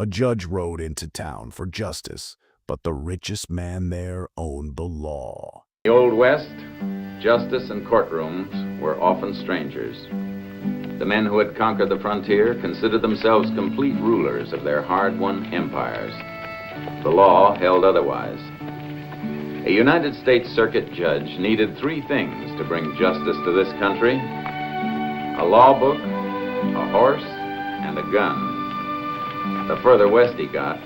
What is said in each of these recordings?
A judge rode into town for justice, but the richest man there owned the law. In the Old West, justice and courtrooms were often strangers. The men who had conquered the frontier considered themselves complete rulers of their hard-won empires. The law held otherwise. A United States Circuit judge needed three things to bring justice to this country: a law book, a horse, and a gun. The further west he got,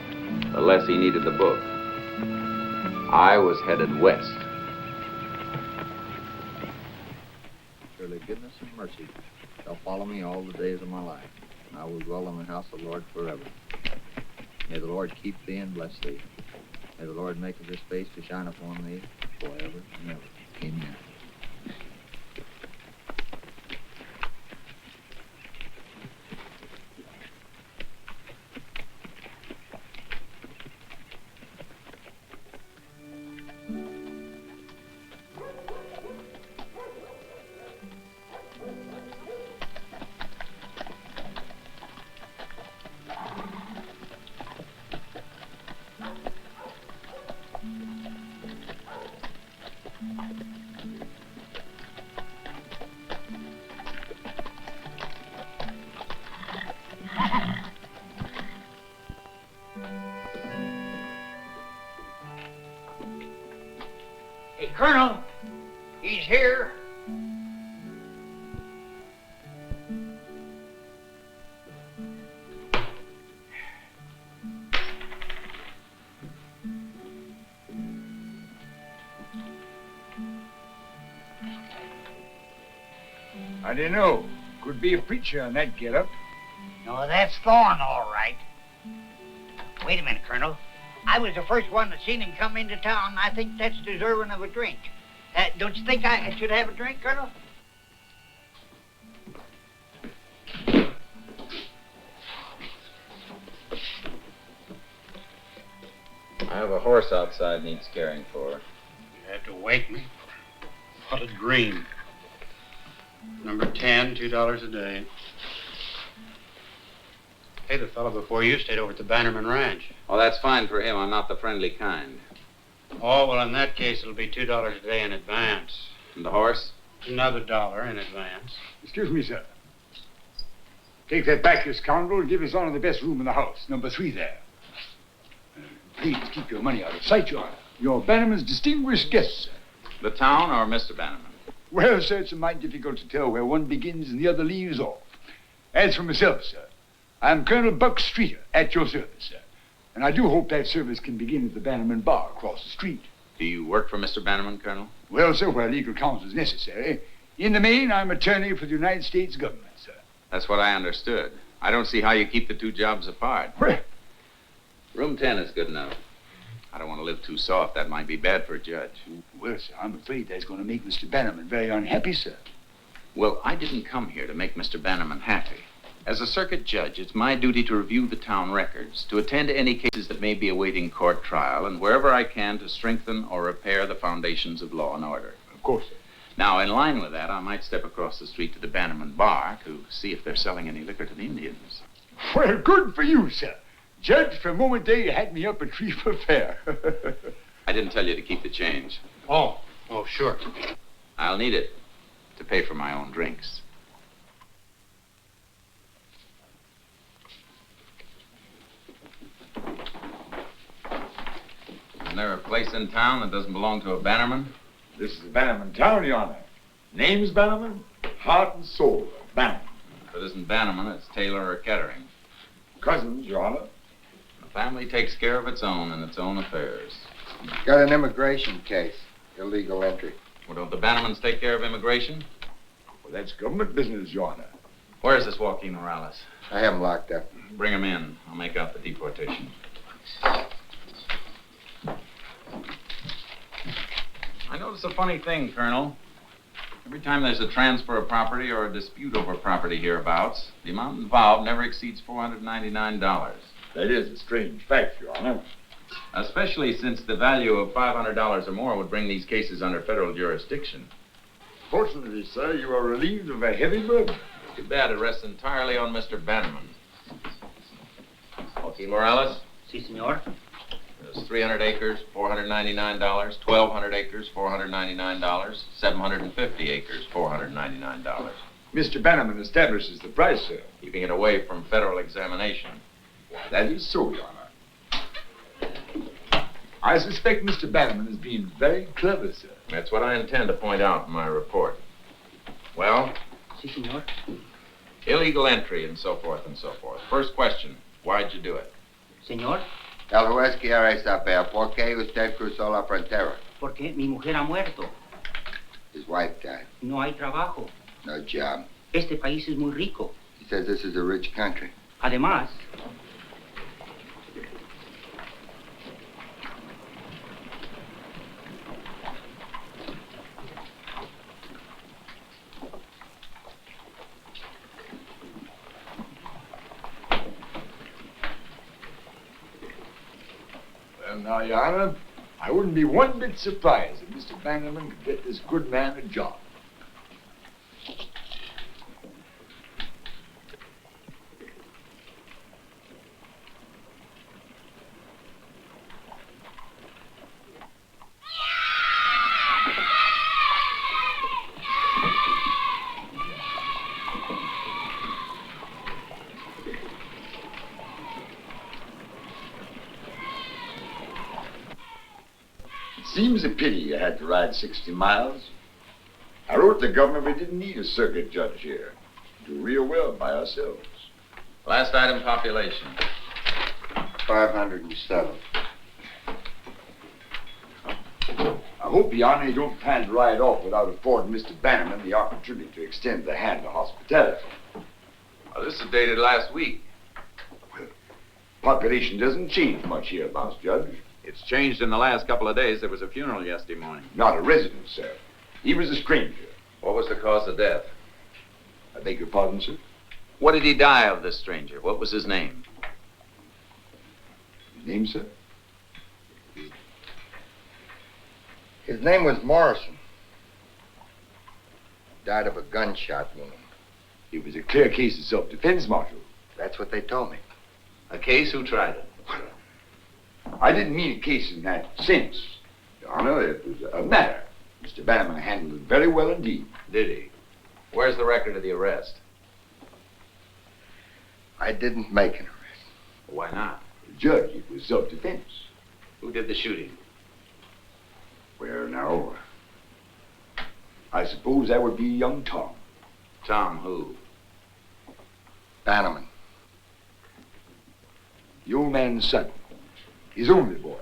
the less he needed the book. I was headed west. Surely goodness and mercy shall follow me all the days of my life, and I will dwell in the house of the Lord forever. May the Lord keep thee and bless thee. May the Lord make his face to shine upon thee forever and ever. Amen. Hey, Colonel, he's here. I don't know. Could be a preacher on that get-up. No, that's Thorne, all right. Wait a minute, Colonel. I was the first one that seen him come into town. I think that's deserving of a drink. Don't you think I should have a drink, Colonel? I have a horse outside needs caring for. You had to wake me. Potted green. Number 10, $2 a day. Hey, the fellow before you stayed over at the Bannerman Ranch. Oh, that's fine for him. I'm not the friendly kind. Oh, well, in that case, it'll be $2 a day in advance. And the horse? Another dollar in advance. Excuse me, sir. Take that back, you scoundrel, and give his honor the best room in the house, number 3 there. Please keep your money out of sight, Your Honor. You're Bannerman's distinguished guest, sir. The town or Mr. Bannerman? Well, sir, it's mighty difficult to tell where one begins and the other leaves off. As for myself, sir, I'm Colonel Buck Streeter, at your service, sir. And I do hope that service can begin at the Bannerman Bar across the street. Do you work for Mr. Bannerman, Colonel? Well, sir, where legal counsel is necessary. In the main, I'm attorney for the United States government, sir. That's what I understood. I don't see how you keep the two jobs apart. Well, Room 10 is good enough. I don't want to live too soft. That might be bad for a judge. well, sir, I'm afraid that's going to make Mr. Bannerman very unhappy, sir. Well, I didn't come here to make Mr. Bannerman happy. As a circuit judge, it's my duty to review the town records, to attend to any cases that may be awaiting court trial, and wherever I can to strengthen or repair the foundations of law and order. Of course, sir. Now, in line with that, I might step across the street to the Bannerman Bar to see if they're selling any liquor to the Indians. Well, good for you, sir. Judge, for a moment there, you had me up a tree for fair. I didn't tell you to keep the change. Oh, sure. I'll need it to pay for my own drinks. Isn't there a place in town that doesn't belong to a Bannerman? This is the Bannerman town, Your Honor. Name's Bannerman, heart and soul of Bannerman. If it isn't Bannerman, it's Taylor or Kettering. Cousins, Your Honor. The family takes care of its own and its own affairs. Got an immigration case. Illegal entry. Well, don't the Bannermans take care of immigration? Well, that's government business, Your Honor. Where's this Joaquin Morales? I have him locked up. Bring him in. I'll make out the deportation. I notice a funny thing, Colonel. Every time there's a transfer of property or a dispute over property hereabouts, the amount involved never exceeds $499. That is a strange fact, Your Honor. Especially since the value of $500 or more would bring these cases under federal jurisdiction. Fortunately, sir, you are relieved of a heavy burden. Too bad it rests entirely on Mr. Bannerman. Oh, Joaquin Morales? Si, senor. There's 300 acres, $499. 1,200 acres, $499. 750 acres, $499. Mr. Bannerman establishes the price, sir. Keeping it away from federal examination. That is so, Your Honor. I suspect Mr. Bannerman is being very clever, sir. That's what I intend to point out in my report. Well, Si, senor. illegal entry and so forth and so forth. First question, why'd you do it? Senor, El juez quiere saber por qué usted cruzó la frontera. porque mi mujer ha muerto. His wife died. No hay trabajo. No job. Este país es muy rico. He says this is a rich country. Además, Well, now, Your Honor, I wouldn't be one bit surprised if Mr. Bannerman could get this good man a job. Seems a pity you had to ride 60 miles. I wrote the governor we didn't need a circuit judge here. Do real well by ourselves. Last item, population. 507. I hope, Your Honor, you don't plan to ride off without affording Mr. Bannerman the opportunity to extend the hand of hospitality. Well, this is dated last week. Population doesn't change much here, Boss Judge. It's changed in the last couple of days. There was a funeral yesterday morning. Not a resident, sir. He was a stranger. What was the cause of death? I beg your pardon, sir? What did he die of, this stranger? What was his name? His name, sir? His name was Morrison. Died of a gunshot wound. It was a clear case of self-defense, Marshal. That's what they told me. A case? Who tried it? I didn't mean a case in that sense. Your Honor, it was a matter. Mr. Bannerman handled it very well indeed. Did he? Where's the record of the arrest? I didn't make an arrest. Why not? Judge, it was self-defense. Who did the shooting? Well, now, I suppose that would be young Tom. Tom who? Bannerman. The old man's son. His only boy.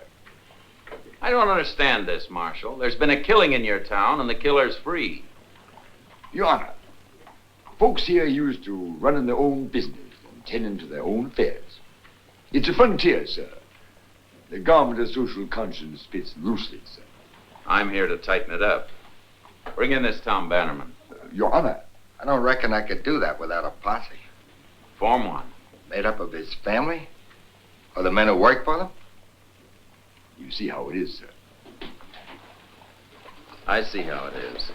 I don't understand this, Marshal. There's been a killing in your town, and the killer's free. Your Honor, folks here used to running their own business and tending to their own affairs. It's a frontier, sir. The garment of social conscience fits loosely, sir. I'm here to tighten it up. Bring in this Tom Bannerman. Your Honor, I don't reckon I could do that without a posse. Form one. Made up of his family? Or the men who work for them? you see how it is, sir. I see how it is.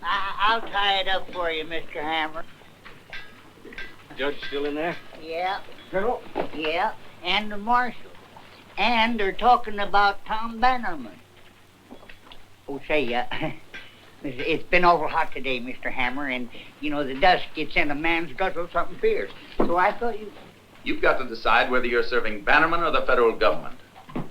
I'll tie it up for you, Mr. Hammer. Judge still in there? Yeah, Colonel? yeah, and the marshal. And they're talking about Tom Bannerman. Oh, say, it's been awful hot today, Mr. Hammer, and, you know, the dust gets in a man's guzzle something fierce. So I thought you... You've got to decide whether you're serving Bannerman or the federal government. Well,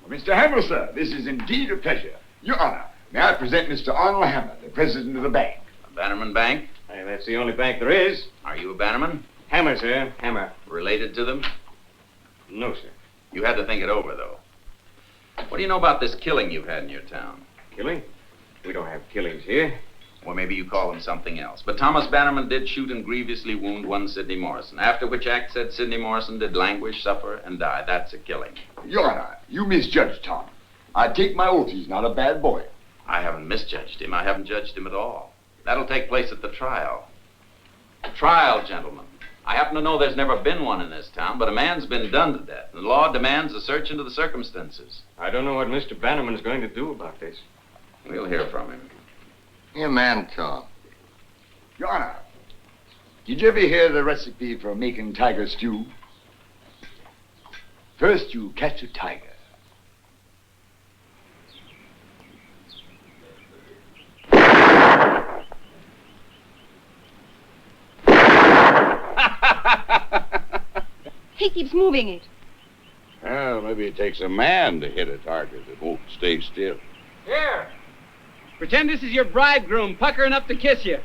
Mr. Hammer, sir, this is indeed a pleasure. Your Honor, may I present Mr. Arnold Hammer, the president of the bank? A Bannerman Bank? Hey, that's the only bank there is. Are you a Bannerman? Hammer, sir. Hammer. Related to them? No, sir. You had to think it over, though. What do you know about this killing you've had in your town? Killing? We don't have killings here. Or maybe you call them something else. But Thomas Bannerman did shoot and grievously wound one Sidney Morrison, after which act said Sidney Morrison did languish, suffer, and die. That's a killing. Your Honor, you misjudged Tom. I take my oath he's not a bad boy. I haven't misjudged him. I haven't judged him at all. That'll take place at the trial. Trial, gentlemen. I happen to know there's never been one in this town, but a man's been done to death. And the law demands a search into the circumstances. I don't know what Mr. Bannerman's going to do about this. We'll hear from him. You're a man, Tom. Your Honor, Did you ever hear the recipe for making tiger stew? First, you catch a tiger. He keeps moving it. Well, maybe it takes a man to hit a target that won't stay still. Here. Pretend this is your bridegroom puckering up to kiss you.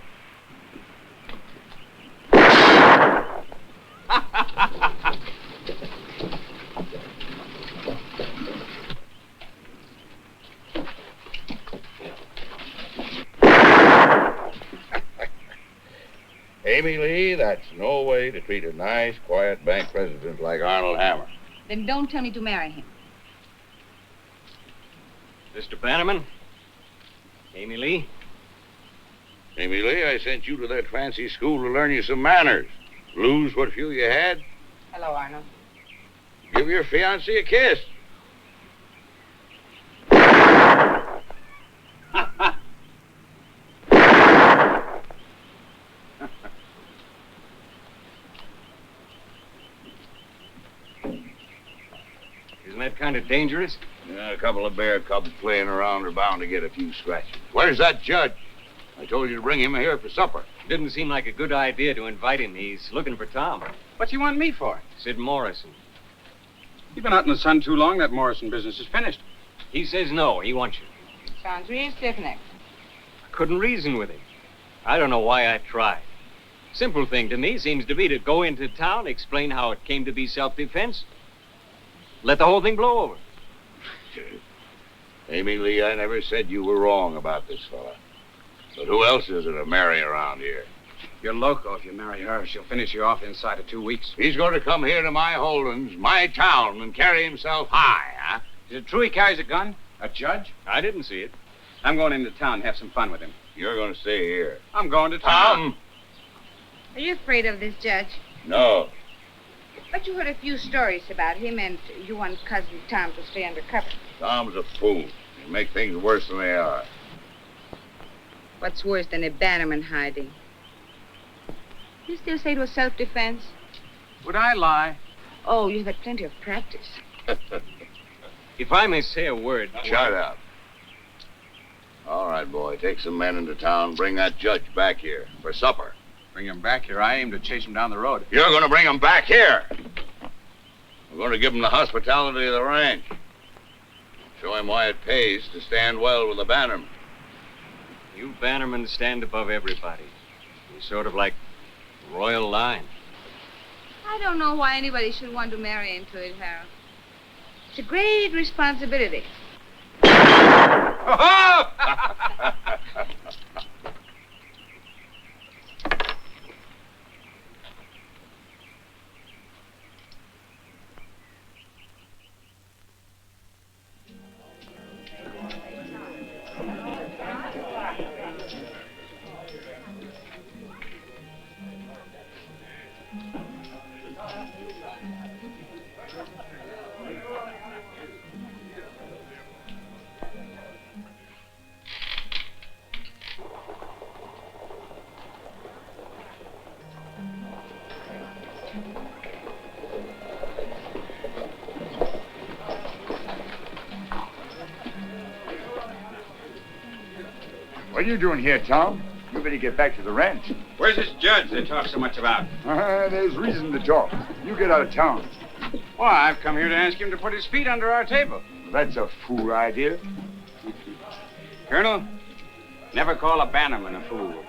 Amy Lee, that's no way to treat a nice, quiet bank president like Arnold Hammer. Then don't tell me to marry him. Mr. Bannerman? Amy Lee? Amy Lee, I sent you to that fancy school to learn you some manners. Lose what few you had. Hello, Arnold. Give your fiancé a kiss. Isn't that kind of dangerous? Yeah, a couple of bear cubs playing around are bound to get a few scratches. Where's that judge? I told you to bring him here for supper. Didn't seem like a good idea to invite him. He's looking for Tom. What's he want me for? Sid Morrison. You've been out in the sun too long. That Morrison business is finished. He says no. He wants you. Sounds real stiff-necked. I couldn't reason with him. I don't know why I tried. Simple thing to me seems to be to go into town, explain how it came to be self-defense, let the whole thing blow over. Amy Lee, I never said you were wrong about this fella. But who else is it to marry around here? You're loco if you marry her. She'll finish you off inside of 2 weeks. He's going to come here to my holdings, my town, and carry himself high, huh? Is it true he carries a gun? A judge? I didn't see it. I'm going into town and have some fun with him. You're going to stay here. I'm going to town. Tom! Are you afraid of this judge? No. But you heard a few stories about him, and you want Cousin Tom to stay undercover. Tom's a fool. He'll make things worse than they are. What's worse than a Bannerman hiding? You still say it was self-defense? Would I lie? Oh, you've had plenty of practice. If I may say a word... Shut up. All right, boy. Take some men into town. Bring that judge back here for supper. Bring him back here. I aim to chase him down the road. You're going to bring him back here. We're going to give him the hospitality of the ranch. Show him why it pays to stand well with the Bannerman. You Bannermen stand above everybody. You're sort of like royal line. I don't know why anybody should want to marry into it, Harold. It's a great responsibility. What are you doing here, Tom? You better get back to the ranch. Where's this judge they talk so much about? There's reason to talk. You get out of town. Well, I've come here to ask him to put his feet under our table. That's a fool idea. Colonel, never call a Bannerman a fool.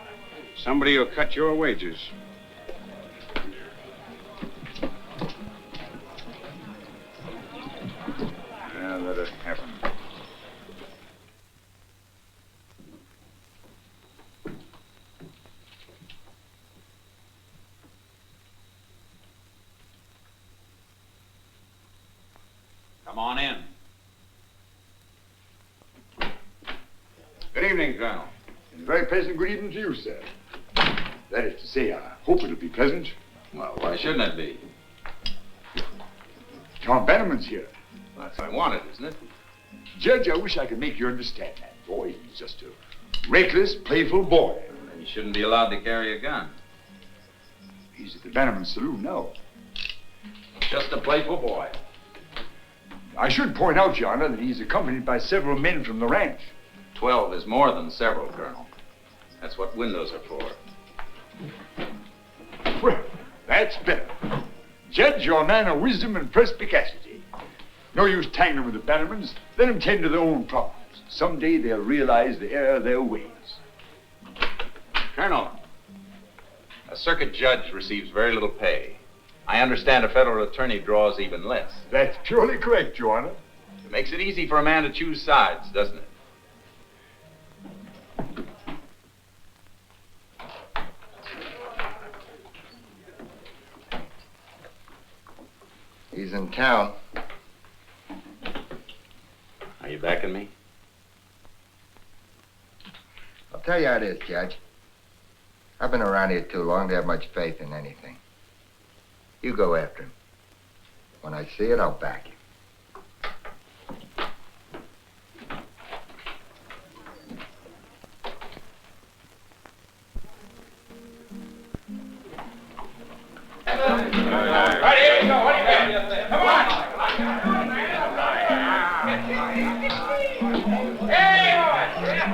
Somebody who'll cut your wages. Yeah, let it happen. Come on in. Good evening, Colonel. And a very pleasant good evening to you, sir. That is to say, I hope it'll be pleasant. Well, why shouldn't it be? Tom Bannerman's here. That's what I wanted, isn't it? Judge, I wish I could make you understand that. Boy, he's just a reckless, playful boy. Then you shouldn't be allowed to carry a gun. He's at the Bannerman Saloon now. Just a playful boy. I should point out, Your Honor, that he's accompanied by several men from the ranch. 12 is more than several, Colonel. That's what windows are for. Well, that's better. Judge, you're a man of wisdom and perspicacity. No use tangling with the Bannermans. Let them tend to their own problems. Someday they'll realize the error of their ways. Colonel, a circuit judge receives very little pay. I understand a federal attorney draws even less. That's purely correct, Your Honor. It makes it easy for a man to choose sides, doesn't it? He's in town. Are you backing me? I'll tell you how it is, Judge. I've been around here too long to have much faith in anything. You go after him. When I see it, I'll back you. Right, here you go. What do you got? Come on. Hey, what? Come on.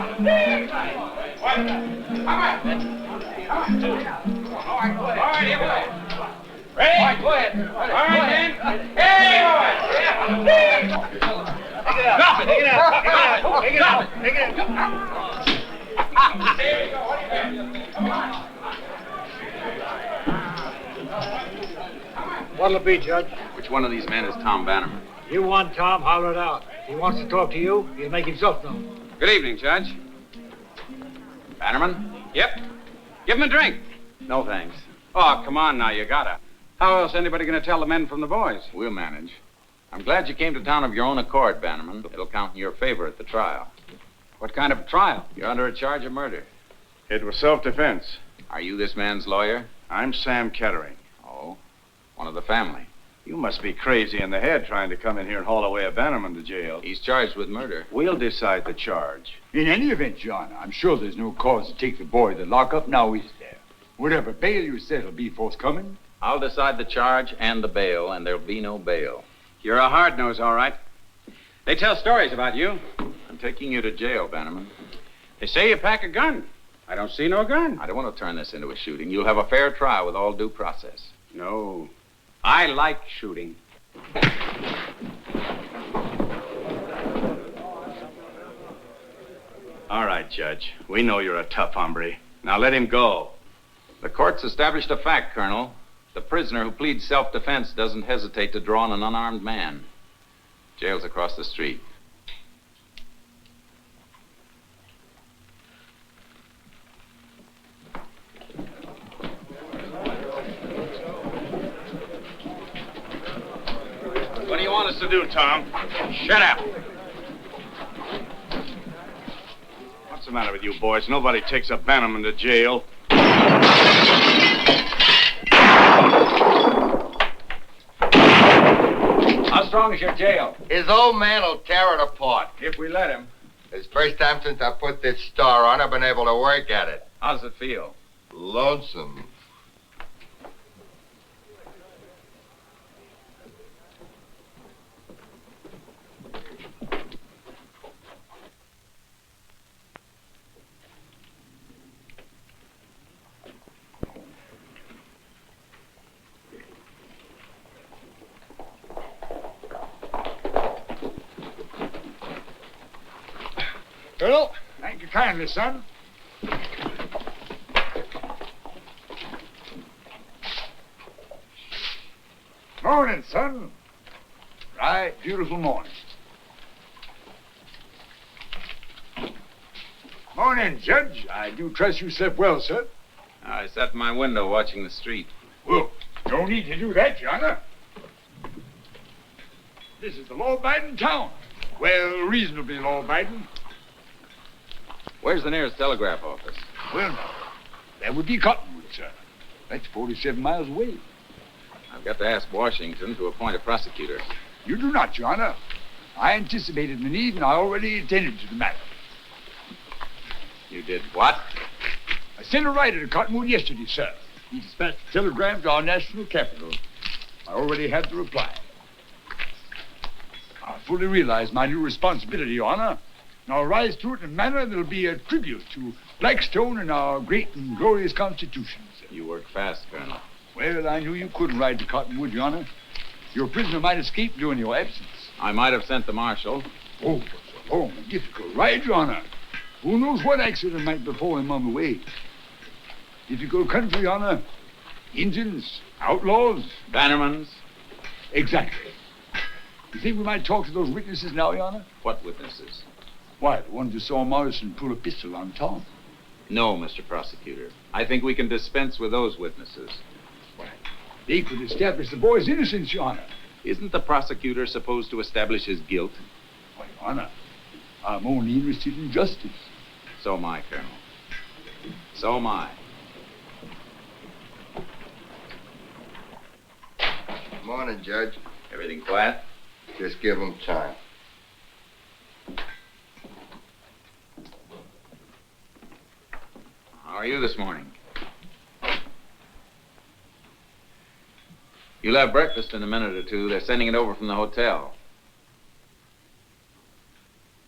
All right, here we go. Ready? All right, go ahead. All right, then. Hey, Drop it. Take it out. Take it out. Take it out. Here you go. What do you got? Come on. What'll it be, Judge? Which one of these men is Tom Bannerman? You want Tom, holler it out. If he wants to talk to you, he'll make himself known. Good evening, Judge. Bannerman? Yep. Give him a drink. No, thanks. Oh, come on now, you gotta. How else anybody gonna tell the men from the boys? We'll manage. I'm glad you came to town of your own accord, Bannerman. It'll count in your favor at the trial. What kind of a trial? You're under a charge of murder. It was self-defense. Are you this man's lawyer? I'm Sam Kettering. Oh, one of the family. You must be crazy in the head trying to come in here and haul away a Bannerman to jail. He's charged with murder. We'll decide the charge. In any event, Your Honor, I'm sure there's no cause to take the boy to the lockup now, is there? Whatever bail you set will be forthcoming. I'll decide the charge and the bail, and there'll be no bail. You're a hard-nose, all right. They tell stories about you. I'm taking you to jail, Bannerman. They say you pack a gun. I don't see no gun. I don't want to turn this into a shooting. You'll have a fair trial with all due process. No. I like shooting. All right, Judge. We know you're a tough hombre. Now let him go. The court's established a fact, Colonel. The prisoner who pleads self-defense doesn't hesitate to draw on an unarmed man. Jail's across the street. What do you want us to do, Tom? Shut up. What's the matter with you boys? Nobody takes a Bannerman to jail. How strong is your jail? His old man will tear it apart. If we let him. It's the first time since I put this star on, I've been able to work at it. How does it feel? Lonesome. Colonel, thank you kindly, son. Morning, son. Right, beautiful morning. Morning, Judge. I do trust you slept well, sir. I sat in my window watching the street. Well, no need to do that, Your Honor. This is the law-abiding town. Well, reasonably law-abiding. Where's the nearest telegraph office? Well, now, that would be Cottonwood, sir. That's 47 miles away. I've got to ask Washington to appoint a prosecutor. You do not, Your Honor. I anticipated the need, and I already attended to the matter. You did what? I sent a writer to Cottonwood yesterday, sir. He dispatched a telegram to our national capital. I already have the reply. I fully realize my new responsibility, Your Honor, and I'll rise to it in a manner that'll be a tribute to Blackstone and our great and glorious Constitution. You work fast, Colonel. Well, I knew you couldn't ride to Cottonwood, Your Honor. Your prisoner might escape during your absence. I might have sent the marshal. Oh, it was a long and difficult ride, Your Honor. Who knows what accident might befall him on the way? Difficult country, Your Honor. Indians, outlaws. Bannermans? Exactly. You think we might talk to those witnesses now, Your Honor? What witnesses? Why, the ones who saw Morrison pull a pistol on Tom. No, Mr. Prosecutor. I think we can dispense with those witnesses. Why, they could establish the boy's innocence, Your Honor. Isn't the prosecutor supposed to establish his guilt? Why, Your Honor, I'm only interested in justice. So am I, Colonel. So am I. Morning, Judge. Everything quiet? Just give him time. How are you this morning? You'll have breakfast in a minute or two. They're sending it over from the hotel.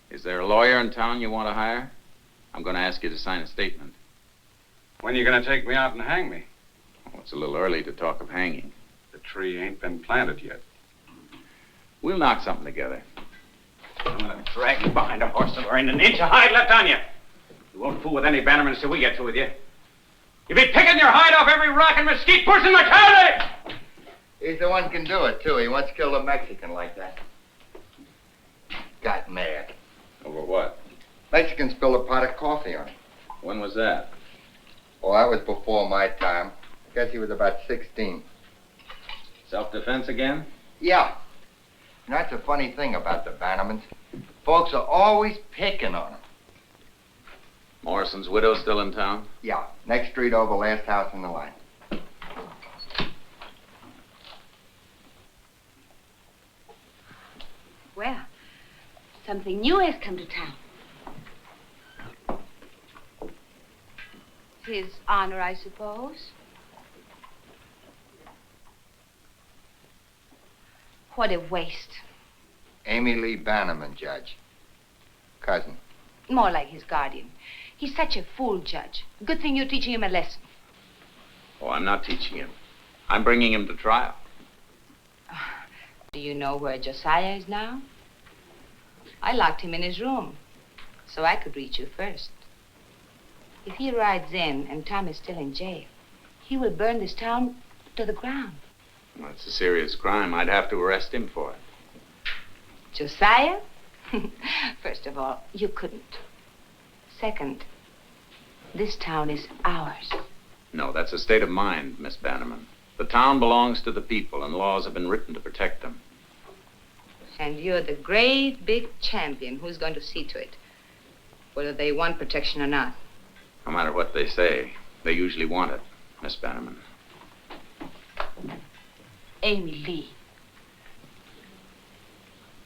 Is there a lawyer in town you want to hire? I'm going to ask you to sign a statement. When are you going to take me out and hang me? Oh, it's a little early to talk of hanging. The tree ain't been planted yet. We'll knock something together. I'm going to drag you behind a horse till there ain't an inch of hide left on you. You won't fool with any bannermans till we get through with you. You'll be picking your hide off every rock and mesquite bush in the county! He's the one can do it, too. He once killed a Mexican like that. Got mad. Over what? Mexican spilled a pot of coffee on him. When was that? Oh, that was before my time. I guess he was about 16. Self-defense again? Yeah. And that's a funny thing about the Bannermans. Folks are always picking on them. Morrison's widow still in town? Yeah. Next street over, last house in the line. Well, something new has come to town. His honor, I suppose. What a waste. Amy Lee Bannerman, Judge. Cousin. More like his guardian. He's such a fool, Judge. Good thing you're teaching him a lesson. Oh, I'm not teaching him. I'm bringing him to trial. Do you know where Josiah is now? I locked him in his room, so I could reach you first. If he rides in and Tom is still in jail, he will burn this town to the ground. Well, it's a serious crime. I'd have to arrest him for it. Josiah? First of all, you couldn't. Second, this town is ours. No, that's a state of mind, Miss Bannerman. The town belongs to the people, and laws have been written to protect them. And you're the great big champion who's going to see to it, whether they want protection or not. No matter what they say, they usually want it, Miss Bannerman. Amy Lee.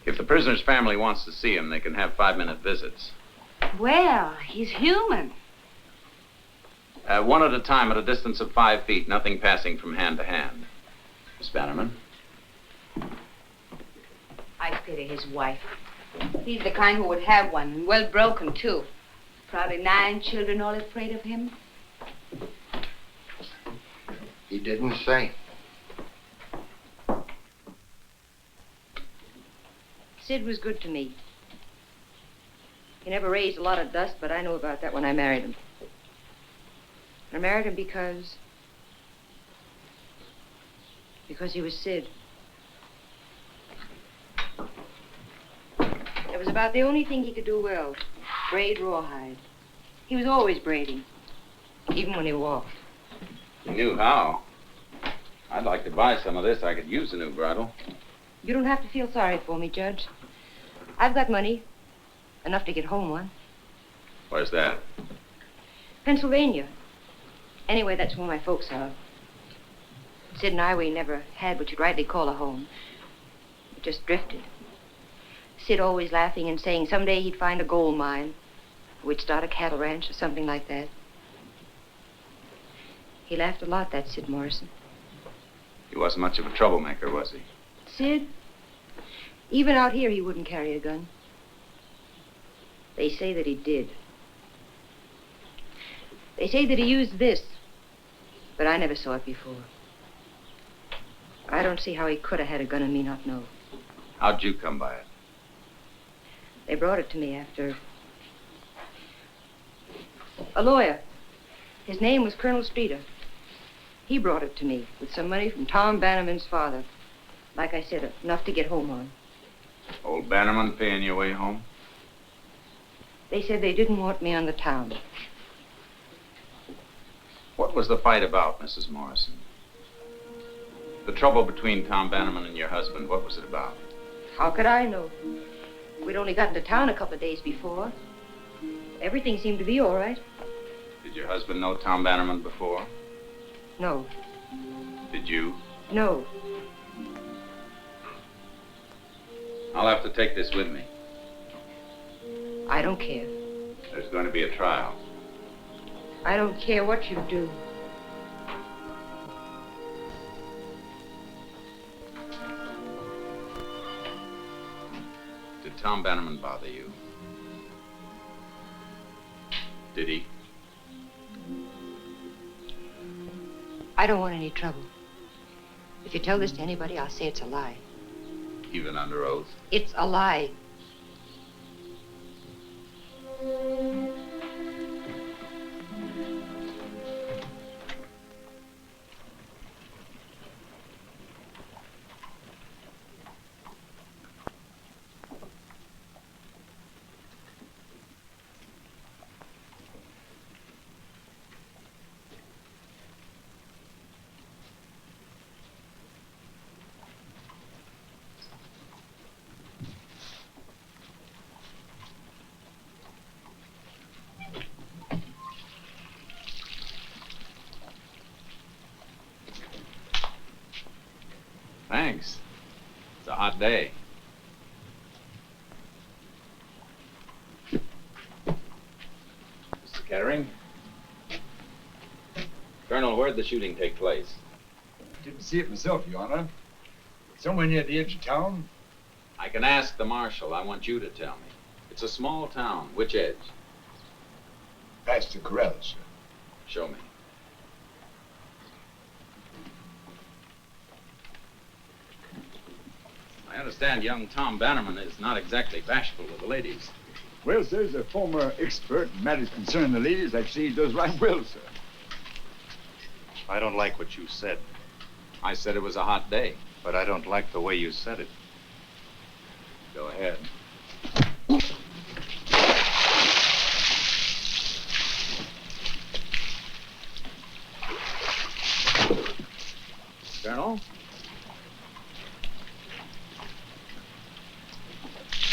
If the prisoner's family wants to see him, they can have 5-minute visits. Well, he's human. One at a time at a distance of 5 feet, nothing passing from hand to hand. Miss Bannerman? I pity his wife. He's the kind who would have one, and well broken, too. Probably 9 children all afraid of him. He didn't say. Sid was good to me. He never raised a lot of dust, but I knew about that when I married him. I married him because he was Sid. It was about the only thing he could do well, braid rawhide. He was always braiding, even when he walked. You knew how. I'd like to buy some of this. I could use a new bridle. You don't have to feel sorry for me, Judge. I've got money, enough to get home one. Where's that? Pennsylvania. Anyway, that's where my folks are. Sid and I, we never had what you'd rightly call a home. We just drifted. Sid always laughing and saying someday he'd find a gold mine. We'd start a cattle ranch or something like that. He laughed a lot, that Sid Morrison. He wasn't much of a troublemaker, was he? Sid? Even out here, he wouldn't carry a gun. They say that he did. They say that he used this, but I never saw it before. I don't see how he could have had a gun and me not know. How'd you come by it? They brought it to me after... a lawyer. His name was Colonel Streeter. He brought it to me with some money from Tom Bannerman's father. Like I said, enough to get home on. Old Bannerman paying your way home? They said they didn't want me on the town. What was the fight about, Mrs. Morrison? The trouble between Tom Bannerman and your husband, what was it about? How could I know? We'd only gotten to town a couple of days before. Everything seemed to be all right. Did your husband know Tom Bannerman before? No. Did you? No. I'll have to take this with me. I don't care. There's going to be a trial. I don't care what you do. Did Tom Bannerman bother you? Did he? I don't want any trouble. If you tell this to anybody, I'll say it's a lie. Even under oath? It's a lie. Thanks. It's a hot day. Mr. Kettering? Colonel, where'd the shooting take place? Didn't see it myself, Your Honor. Somewhere near the edge of town. I can ask the marshal. I want you to tell me. It's a small town. Which edge? Past the corral, sir. Show me. I understand young Tom Bannerman is not exactly bashful with the ladies. Well, sir, as a former expert in matters concerning the ladies, I'd say he does right well, sir. I don't like what you said. I said it was a hot day. But I don't like the way you said it. Go ahead. Colonel?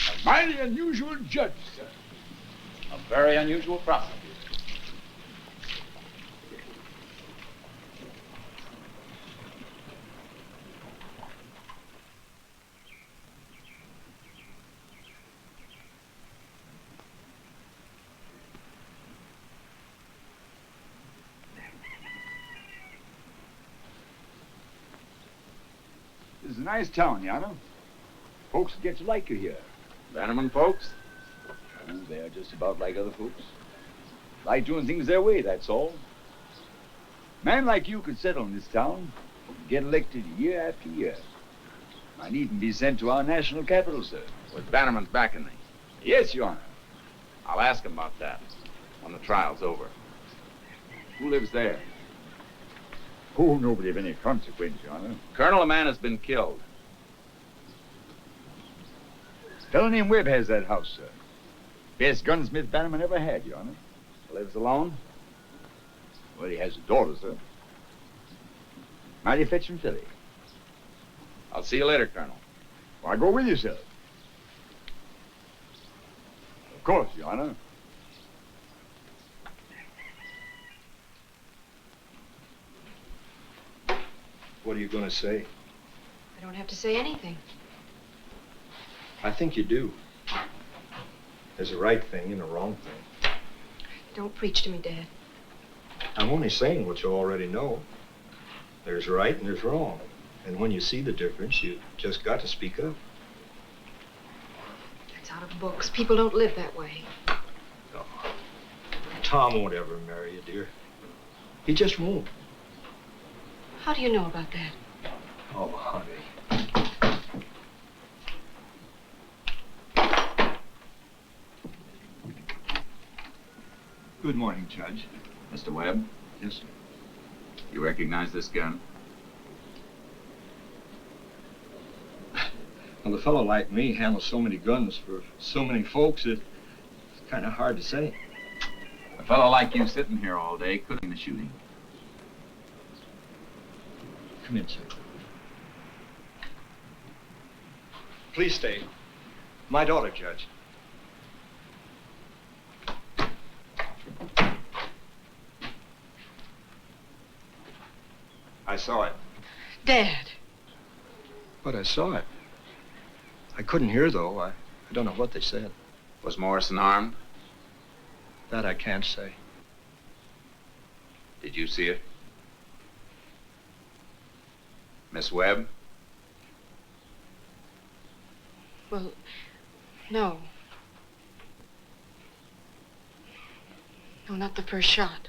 A mighty unusual judge, sir. A very unusual prosecutor. This is a nice town, Your Honor. Folks get to like you here. Bannerman folks? Oh, they're just about like other folks. Like doing things their way, that's all. Man like you could settle in this town, get elected year after year. Might even be sent to our national capital, sir. With Bannerman's backing me. Yes, Your Honor. I'll ask him about that when the trial's over. Who lives there? Oh, nobody of any consequence, Your Honor. Colonel, a man has been killed. Fellow named Webb has that house, sir. Best gunsmith Bannerman ever had, Your Honor. Lives alone? Well, he has a daughter, sir. Mighty fetching filly. I'll see you later, Colonel. Why, go with you, sir. Of course, Your Honor. What are you going to say? I don't have to say anything. I think you do. There's a right thing and a wrong thing. Don't preach to me, Dad. I'm only saying what you already know. There's right and there's wrong. And when you see the difference, you just got to speak up. That's out of books. People don't live that way. Tom won't ever marry you, dear. He just won't. How do you know about that? Oh, honey. Good morning, Judge. Mr. Webb, Yes, sir. you recognize this gun? Well, a fellow like me handles so many guns for so many folks, it's kind of hard to say. A fellow like you sitting here all day could have been a shooting. Come in, sir. Please stay. My daughter, Judge. I saw it. Dad. But I saw it. I couldn't hear, though. I don't know what they said. Was Morrison armed? That I can't say. Did you see it? Miss Webb? Well, no. No, not the first shot.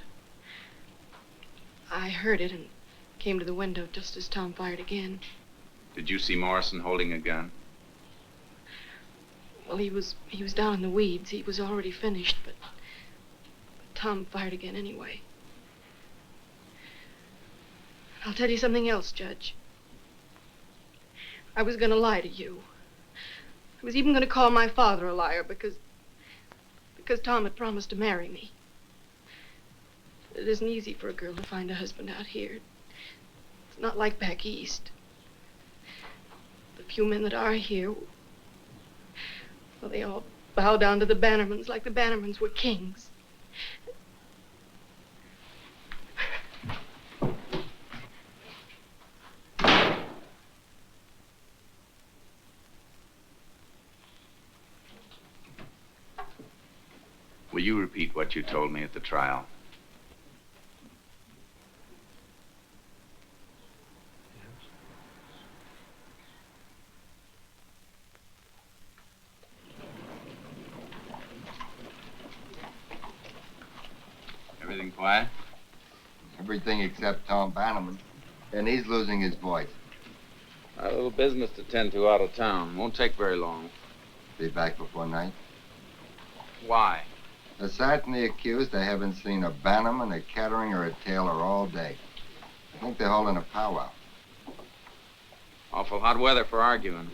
I heard it and came to the window just as Tom fired again. Did you see Morrison holding a gun? Well, he was down in the weeds. He was already finished, but Tom fired again anyway. I'll tell you something else, Judge. I was going to lie to you. I was even going to call my father a liar because Tom had promised to marry me. It isn't easy for a girl to find a husband out here. It's not like back east. The few men that are here, well, they all bow down to the Bannermans like the Bannermans were kings. Will you repeat what you told me at the trial? Everything quiet? Everything except Tom Bannerman. And he's losing his voice. A little business to tend to out of town. Won't take very long. Be back before night. Why? Aside from the accused, I haven't seen a Bannerman, a Kettering, or a Taylor all day. I think they're holding a powwow. Awful hot weather for arguing.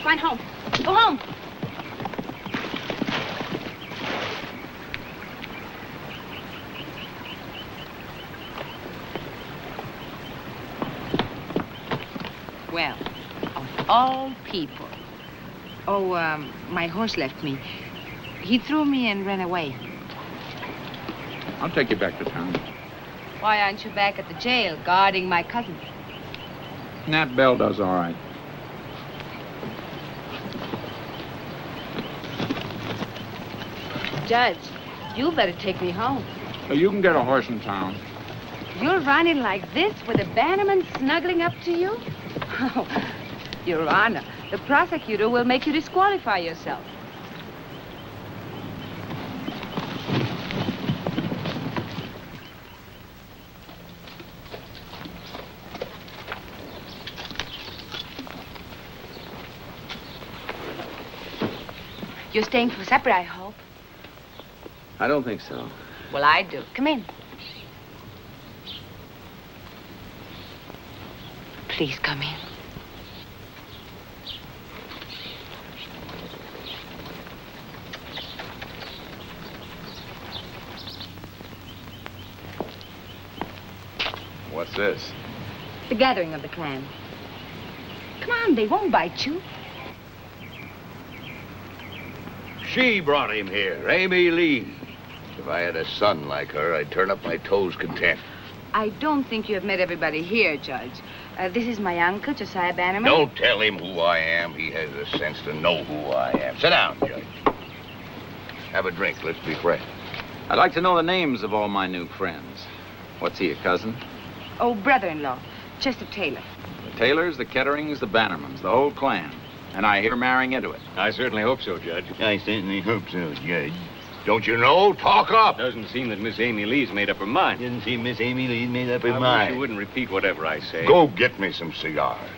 Run home. Go home. Well, of all people. Oh, my horse left me. He threw me and ran away. I'll take you back to town. Why aren't you back at the jail guarding my cousin? Nat Bell does all right. Judge, you better take me home. You can get a horse in town. You're running like this with a Bannerman snuggling up to you? Oh, Your Honor, the prosecutor will make you disqualify yourself. You're staying for supper, I hope. I don't think so. Well, I do. Come in. Please come in. What's this? The gathering of the clan. Come on, they won't bite you. She brought him here, Amy Lee. If I had a son like her, I'd turn up my toes content. I don't think you have met everybody here, Judge. This is my uncle, Josiah Bannerman. Don't tell him who I am. He has the sense to know who I am. Sit down, Judge. Have a drink. Let's be friends. I'd like to know the names of all my new friends. What's he, a cousin? Oh, brother-in-law, Chester Taylor. The Taylors, the Ketterings, the Bannermans, the whole clan. And I hear marrying into it. I certainly hope so, Judge. I certainly hope so, Judge. Don't you know? Talk up. Doesn't seem that Miss Amy Lee's made up her mind. Didn't seem Miss Amy Lee's made up her I mind. wish you wouldn't repeat whatever I say. Go get me some cigars.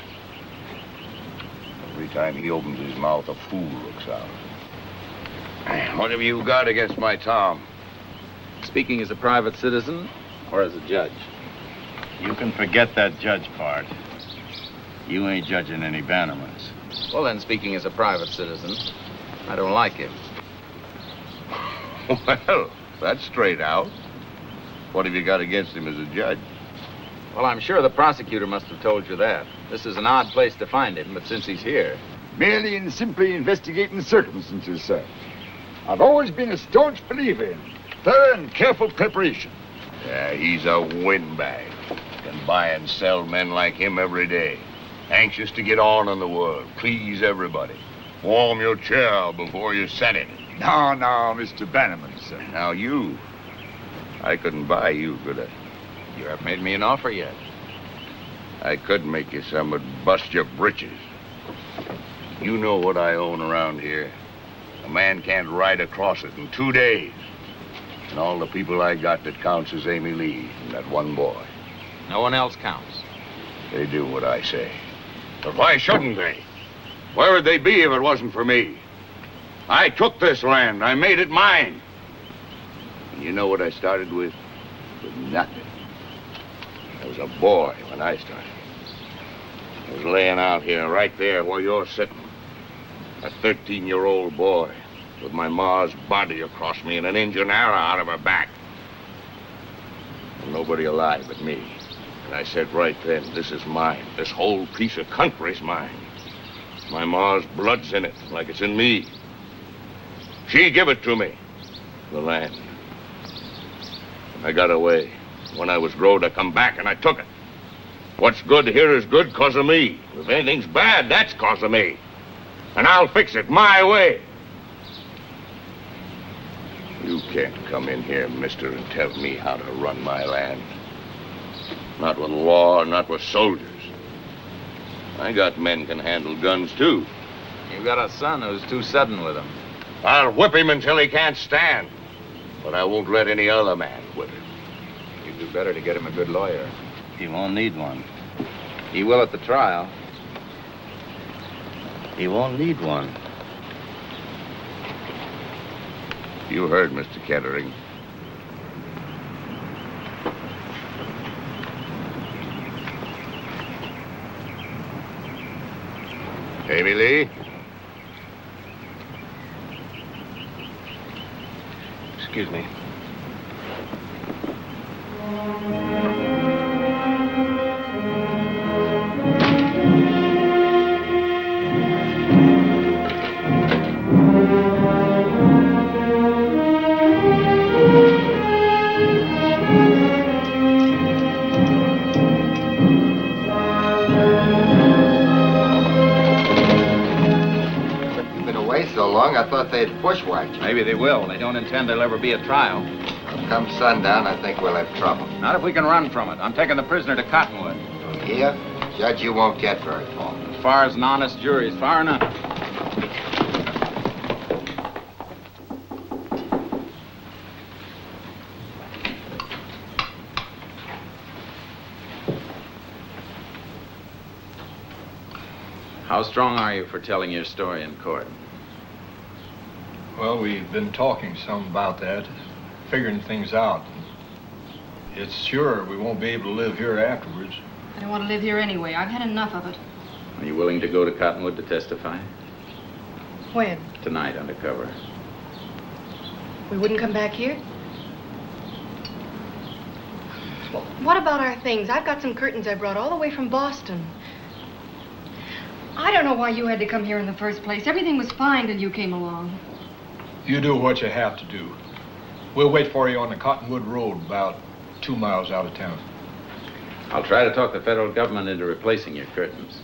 Every time he opens his mouth, a fool looks out. What have you got against my Tom? Speaking as a private citizen or as a judge? You can forget that judge part. You ain't judging any Bannermans. Well, then, speaking as a private citizen, I don't like him. Well, that's straight out. What have you got against him as a judge? Well, I'm sure the prosecutor must have told you that. This is an odd place to find him, but since he's here... Merely and simply investigating circumstances, sir. I've always been a staunch believer in thorough and careful preparation. Yeah, he's a windbag. Can buy and sell men like him every day. Anxious to get on in the world, please everybody. Warm your chair before you set it. No, Mr. Bannerman, sir. Now you, I couldn't buy you, could I? You haven't made me an offer yet. I could make you some, but bust your britches. You know what I own around here. A man can't ride across it in 2 days. And all the people I got that counts is Amy Lee and that one boy. No one else counts. They do what I say. But why shouldn't they? Where would they be if it wasn't for me? I took this land. I made it mine. And you know what I started with? With nothing. I was a boy when I started. I was laying out here, right there where you're sitting. A 13-year-old boy with my ma's body across me and an engine arrow out of her back. And nobody alive but me. And I said right then, this is mine. This whole piece of country's mine. My ma's blood's in it, like it's in me. She give it to me, the land. I got away. When I was growed, I come back and I took it. What's good here is good 'cause of me. If anything's bad, that's 'cause of me. And I'll fix it my way. You can't come in here, mister, and tell me how to run my land. Not with law, not with soldiers. I got men can handle guns, too. You got a son who's too sudden with him. I'll whip him until he can't stand. But I won't let any other man whip him. You'd do better to get him a good lawyer. He won't need one. He will at the trial. He won't need one. You heard, Mr. Kettering. Amy Lee? Excuse me. You've been away so long, I thought they'd bushwhacked you. Maybe they will. They don't intend there'll ever be a trial. Come sundown, I think we'll have trouble. Not if we can run from it. I'm taking the prisoner to Cottonwood. Here, Judge, you won't get very far. As far as an honest jury is far enough. How strong are you for telling your story in court? Well, we've been talking some about that. figuring things out. It's sure we won't be able to live here afterwards. I don't want to live here anyway. I've had enough of it. Are you willing to go to Cottonwood to testify? When? Tonight, undercover. We wouldn't come back here? Well, what about our things? I've got some curtains I brought all the way from Boston. I don't know why you had to come here in the first place. Everything was fine till you came along. You do what you have to do. We'll wait for you on the Cottonwood Road about 2 miles out of town. I'll try to talk the federal government into replacing your curtains.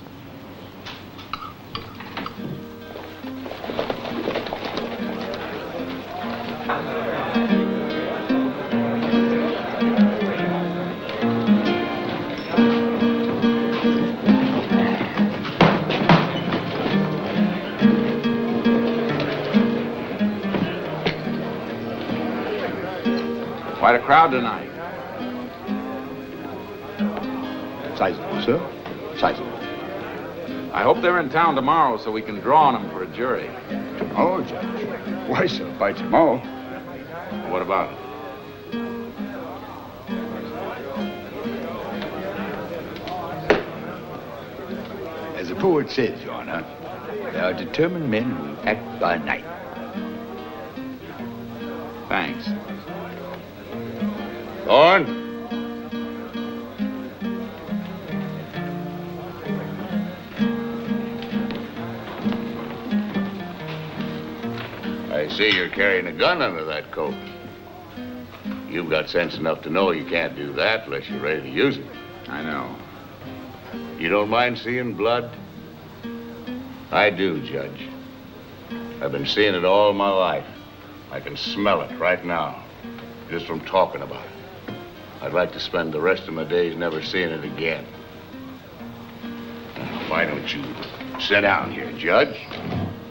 Quite a crowd tonight. Sizable, sir. Sizable. I hope they're in town tomorrow so we can draw on them for a jury. Tomorrow, Judge? Why, sir, by tomorrow. What about it? As the poet says, Your Honor, there are determined men who act by night. Thanks. Thorne? I see you're carrying a gun under that coat. You've got sense enough to know you can't do that unless you're ready to use it. I know. You don't mind seeing blood? I do, Judge. I've been seeing it all my life. I can smell it right now, just from talking about it. I'd like to spend the rest of my days never seeing it again. Why don't you sit down here, Judge?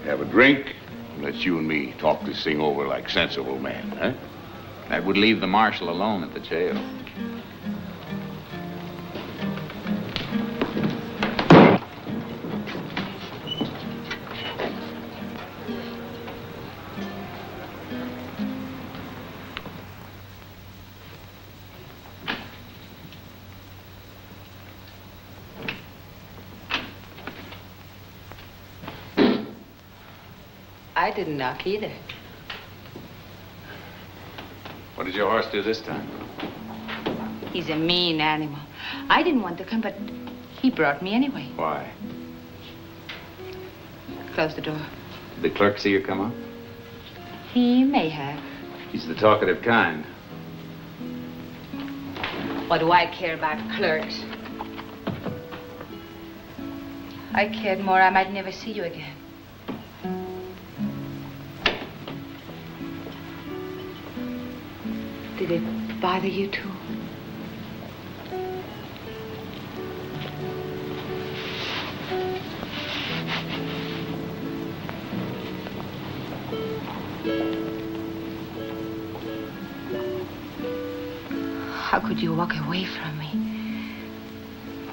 Have a drink, and let you and me talk this thing over like sensible men, huh? That would leave the marshal alone at the jail. I didn't knock either. What did your horse do this time? He's a mean animal. I didn't want to come, but he brought me anyway. Why? Close the door. Did the clerk see you come up? He may have. He's the talkative kind. What do I care about clerks? I cared more I might never see you again. Did it bother you too? How could you walk away from me?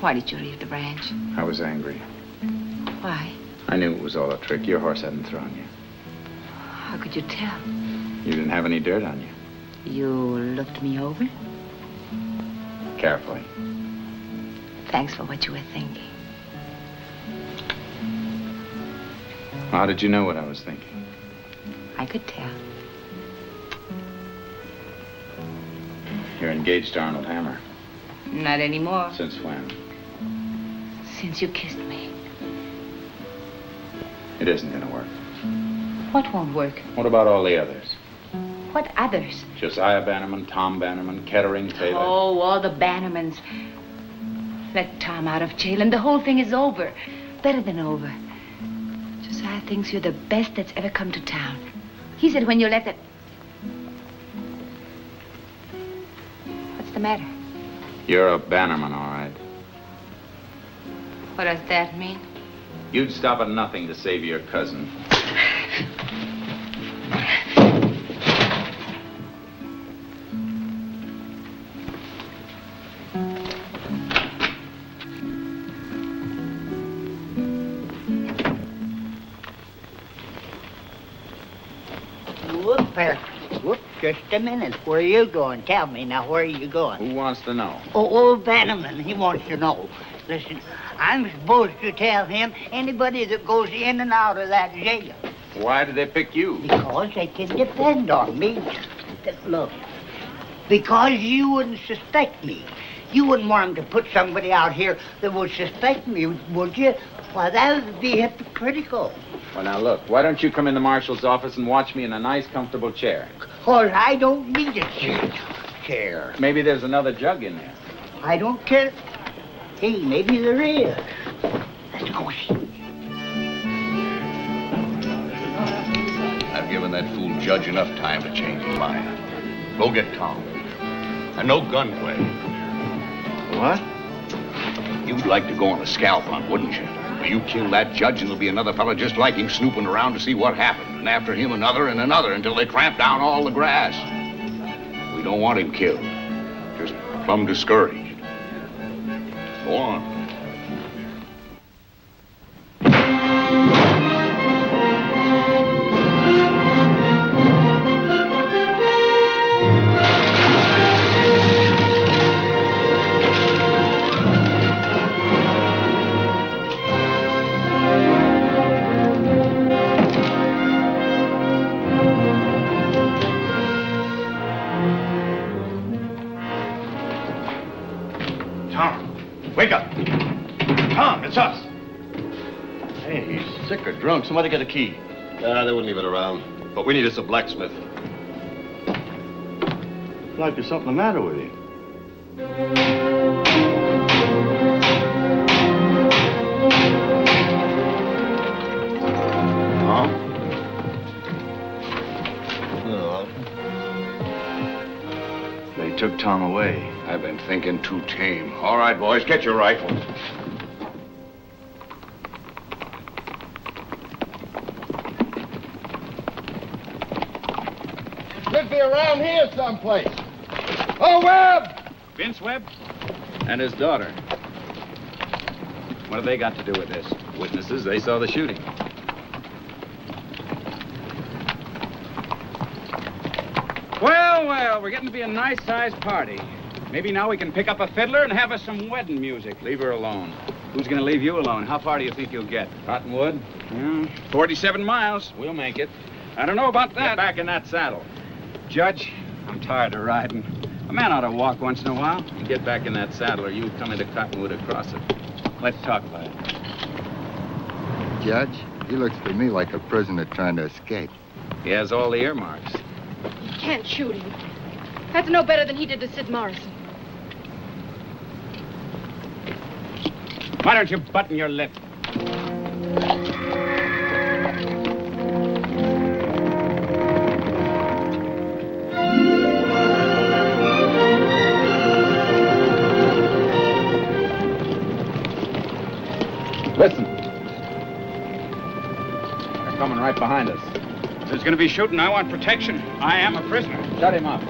Why did you leave the ranch? I was angry. Why? I knew it was all a trick. Your horse hadn't thrown you. How could you tell? You didn't have any dirt on you. You looked me over? Carefully. Thanks for what you were thinking. How did you know what I was thinking? I could tell. You're engaged to Arnold Hammer. Not anymore. Since when? Since you kissed me. It isn't gonna work. What won't work? What about all the others? What others? Josiah Bannerman, Tom Bannerman, Kettering, Taylor. Oh, all the Bannermans. Let Tom out of jail and the whole thing is over. Better than over. Josiah thinks you're the best that's ever come to town. He said when you let that... What's the matter? You're a Bannerman, all right. What does that mean? You'd stop at nothing to save your cousin. Whoop there. Whoop. just a minute. Where are you going? Tell me now, where are you going? Who wants to know? Oh, old Bannerman, he wants to know. Listen, I'm supposed to tell him anybody that goes in and out of that jail. Why did they pick you? Because they can depend on me. Look, because you wouldn't suspect me. You wouldn't want them to put somebody out here that would suspect me, would you? Why, that would be hypocritical. Well, now look, why don't you come in the marshal's office and watch me in a nice, comfortable chair? Because I don't need a chair. Maybe there's another jug in there. I don't care. Hey, maybe there is. Let's go see. I've given that fool judge enough time to change his mind. Go get Tom. And no gunplay. What? You'd like to go on a scalp hunt, wouldn't you? Well, you kill that judge and there'll be another fella just like him snooping around to see what happened. And after him, another and another until they tramp down all the grass. We don't want him killed. Just plumb discouraged. Go on. Wake up. Tom, it's us. Hey, he's sick or drunk. Somebody get a key. They wouldn't leave it around. But we need us a blacksmith. Like there's something the matter with you. Tom? No. They took Tom away. I've been thinking too tame. All right, boys, get your rifles. Should be around here someplace. Oh, Webb! Vince Webb? And his daughter. What have they got to do with this? Witnesses, they saw the shooting. Well, we're getting to be a nice-sized party. Maybe now we can pick up a fiddler and have us some wedding music. Leave her alone. Who's going to leave you alone? How far do you think you'll get? Cottonwood? 47 miles. We'll make it. I don't know about that. Get back in that saddle. Judge, I'm tired of riding. A man ought to walk once in a while. You get back in that saddle or you'll come into Cottonwood across it. Let's talk about it. Judge, he looks to me like a prisoner trying to escape. He has all the earmarks. You can't shoot him. That's no better than he did to Sid Morrison. Why don't you button your lip? Listen. They're coming right behind us. If there's going to be shooting, I want protection. I am a prisoner. Shut him up.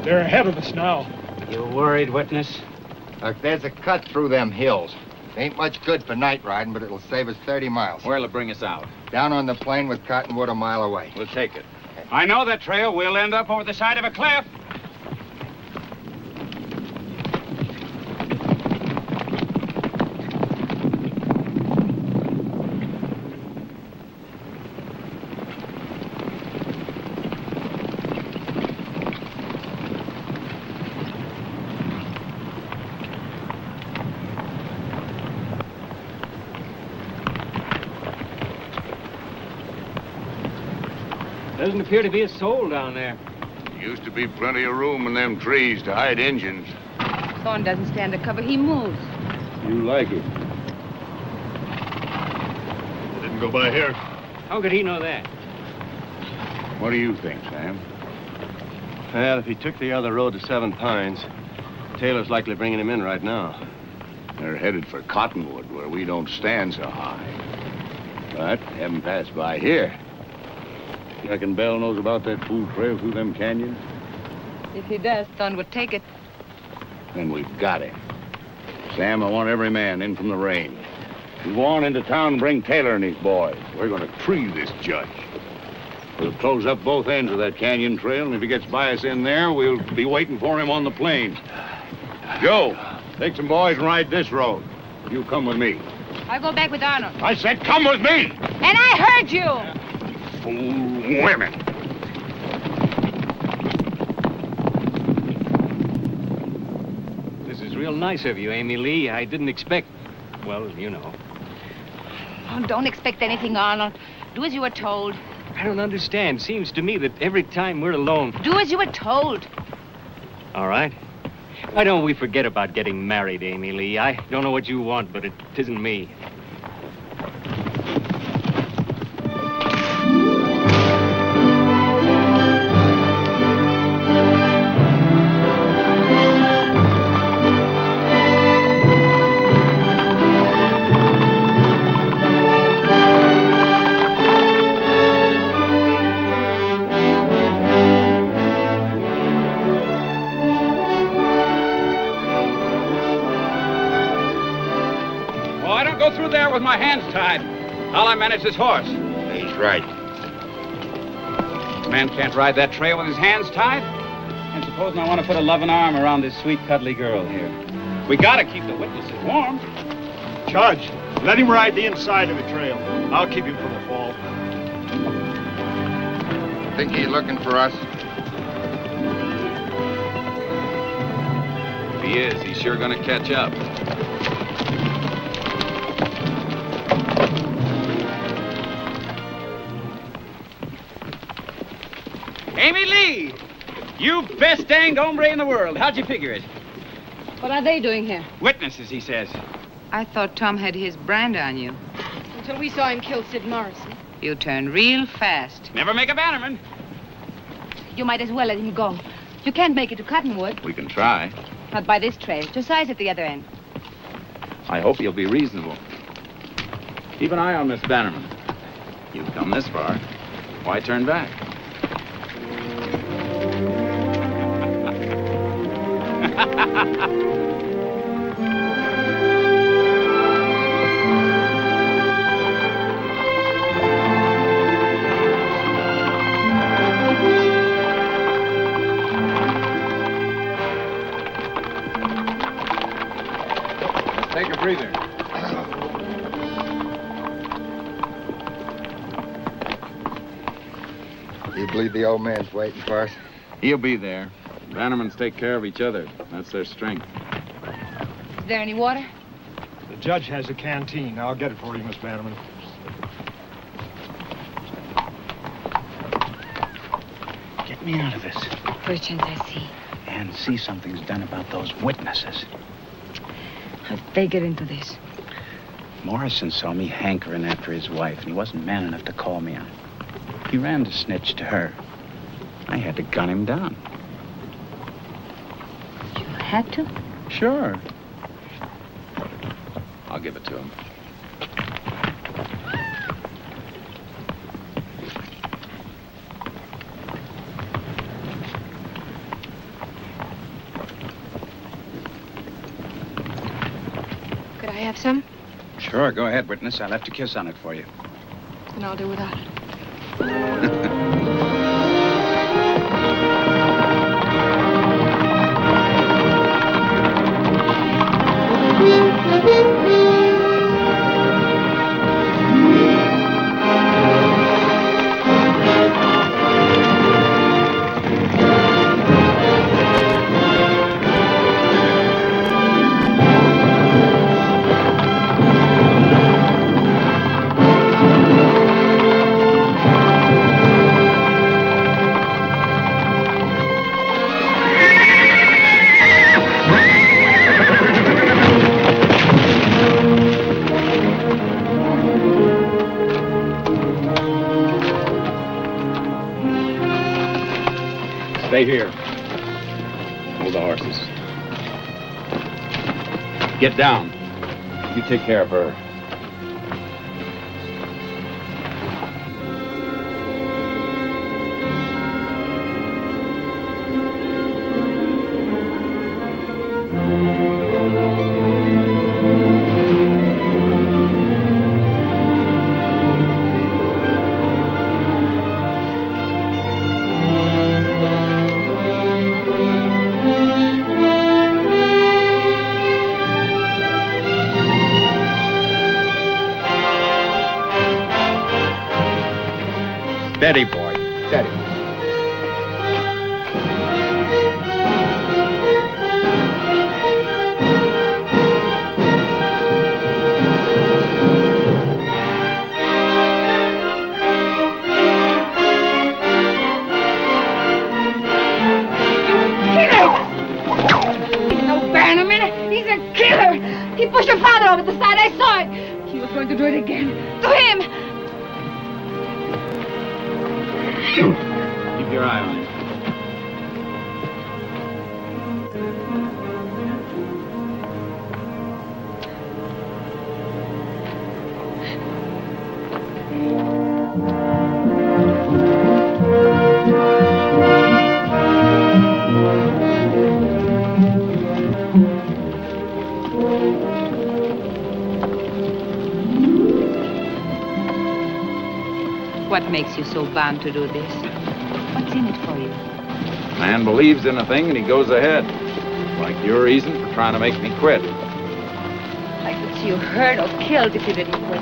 They're ahead of us now. You worried, witness? Look, there's a cut through them hills. Ain't much good for night riding, but it'll save us 30 miles. Where'll it bring us out? Down on the plain with Cottonwood a mile away. We'll take it. I know that trail. We'll end up over the side of a cliff. Doesn't appear to be a soul down there. Used to be plenty of room in them trees to hide Injuns. Thorne doesn't stand to cover. He moves. You like it. They didn't go by here. How could he know that? What do you think, Sam? Well, if he took the other road to Seven Pines, Taylor's likely bringing him in right now. They're headed for Cottonwood, where we don't stand so high. but haven't passed by here. You reckon Bell knows about that fool trail through them canyons? If he does, Thorne would take it. Then we've got him. Sam, I want every man in from the range. We go on into town and bring Taylor and his boys. We're going to tree this judge. We'll close up both ends of that canyon trail, and if he gets by us in there, we'll be waiting for him on the plains. Joe, take some boys and ride this road. You come with me. I'll go back with Arnold. I said come with me! And I heard you! Fool women. This is real nice of you, Amy Lee. I didn't expect... Well, you know. Oh, don't expect anything, Arnold. Do as you were told. I don't understand. Seems to me that every time we're alone... Do as you were told. All right. Why don't we forget about getting married, Amy Lee? I don't know what you want, but it isn't me. With my hands tied. How'll I manage this horse? He's right. Man can't ride that trail with his hands tied. And supposing I want to put a loving arm around this sweet, cuddly girl here. We gotta keep the witnesses warm. Judge, let him ride the inside of the trail. I'll keep him from the fall. Think he's looking for us? If he is, he's sure gonna catch up. Amy Lee! You best danged hombre in the world. How'd you figure it? What are they doing here? Witnesses, he says. I thought Tom had his brand on you. Until we saw him kill Sid Morrison. You turned real fast. Never make a bannerman. You might as well let him go. You can't make it to Cottonwood. We can try. Not by this trail. Josiah's at the other end. I hope you'll be reasonable. Keep an eye on Miss Bannerman. You've come this far. Why turn back? Take a breather. You believe the old man's waiting for us? He'll be there. Bannermans take care of each other. That's their strength. Is there any water? The judge has a canteen. I'll get it for you, Miss Bannerman. Get me out of this. First chance I see. And see something's done about those witnesses. How'd they get into this? Morrison saw me hankering after his wife, and he wasn't man enough to call me out. He ran to snitch to her. I had to gun him down. You had to? Sure. I'll give it to him. Could I have some? Sure, go ahead, witness. I left a kiss on it for you. Then I'll do without it. Stay here. Hold the horses. Get down. You take care of her. Steady, boy. Steady. He's no Bannerman. He's a killer. He pushed your father over the side. I saw it. He was going to do it again. To him. Keep your eye on him. What makes you so bound to do this? What's in it for you? Man believes in a thing and he goes ahead. Like your reason for trying to make me quit. I could see you hurt or killed if you didn't quit.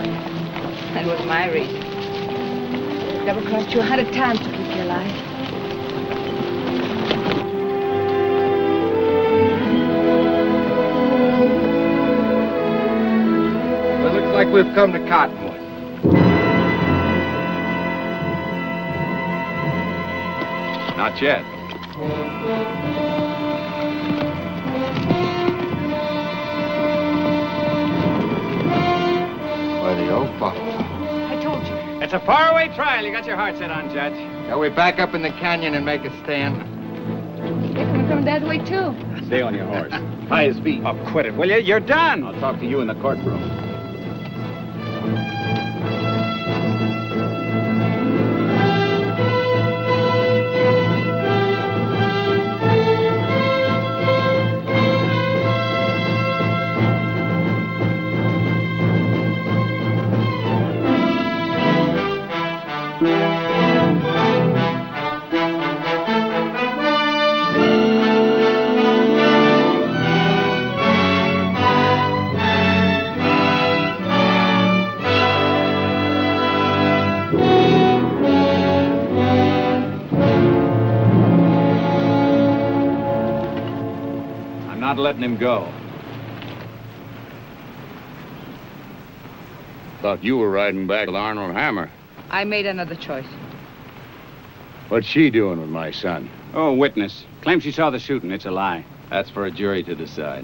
That was my reason. Double-crossed you 100 times to keep you alive. Well, looks like we've come to Cottonwood. Not yet. Why, the old buffalo. I told you. It's a faraway trial you got your heart set on, Judge. Shall we back up in the canyon and make a stand? They're coming that way, too. Stay on your horse. Tie his feet. Oh, quit it, will you? You're done. I'll talk to you in the courtroom. Not letting him go. Thought you were riding back with Arnold Hammer. I made another choice. What's she doing with my son? Oh, witness. Claims she saw the shooting. It's a lie. That's for a jury to decide.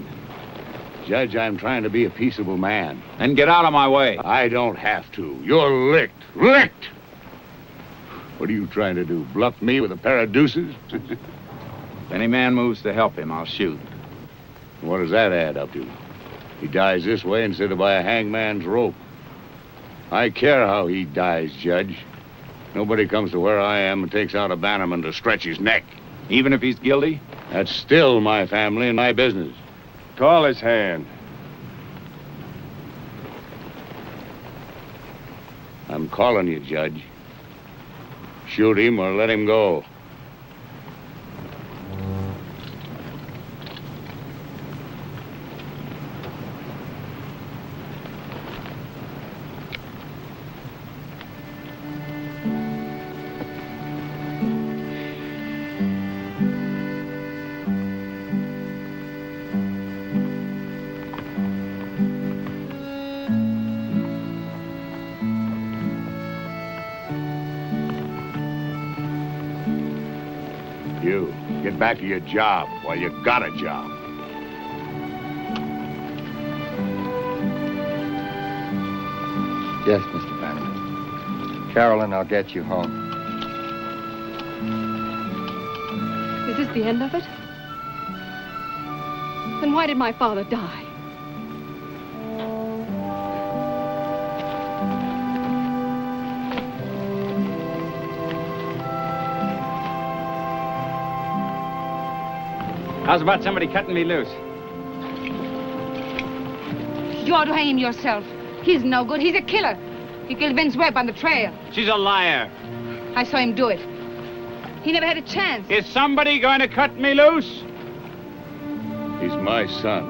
Judge, I'm trying to be a peaceable man. Then get out of my way. I don't have to. You're licked. Licked! What are you trying to do? Bluff me with a pair of deuces? If any man moves to help him, I'll shoot. What does that add up to? He dies this way instead of by a hangman's rope. I care how he dies, Judge. Nobody comes to where I am and takes out a bannerman to stretch his neck. Even if he's guilty? That's still my family and my business. Call his hand. I'm calling you, Judge. Shoot him or let him go. You, get back to your job while you got a job. Yes, Mr. Bannerman. Carolyn, I'll get you home. Is this the end of it? Then why did my father die? How's about somebody cutting me loose? You ought to hang him yourself. He's no good. He's a killer. He killed Vince Webb on the trail. She's a liar. I saw him do it. He never had a chance. Is somebody going to cut me loose? He's my son.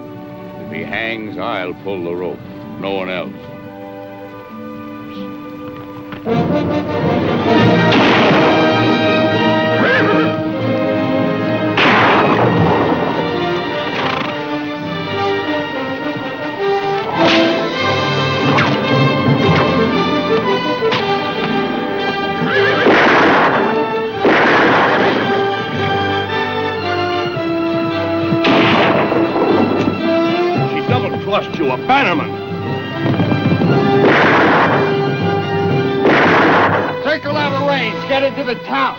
If he hangs, I'll pull the rope. No one else. trust you, a bannerman. Circle out a range. Get into the town.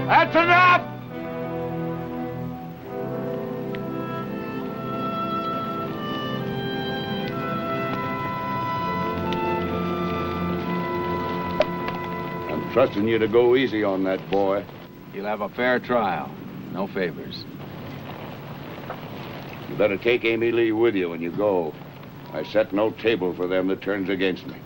That's enough! I'm trusting you to go easy on that boy. You'll have a fair trial. No favors. You better take Amy Lee with you when you go. I set no table for them that turns against me.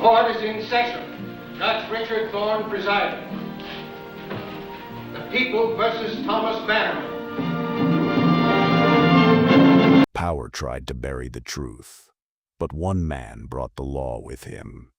Court is in session. Judge Richard Thorne presiding. The people versus Thomas Bannerman. Power tried to bury the truth, but one man brought the law with him.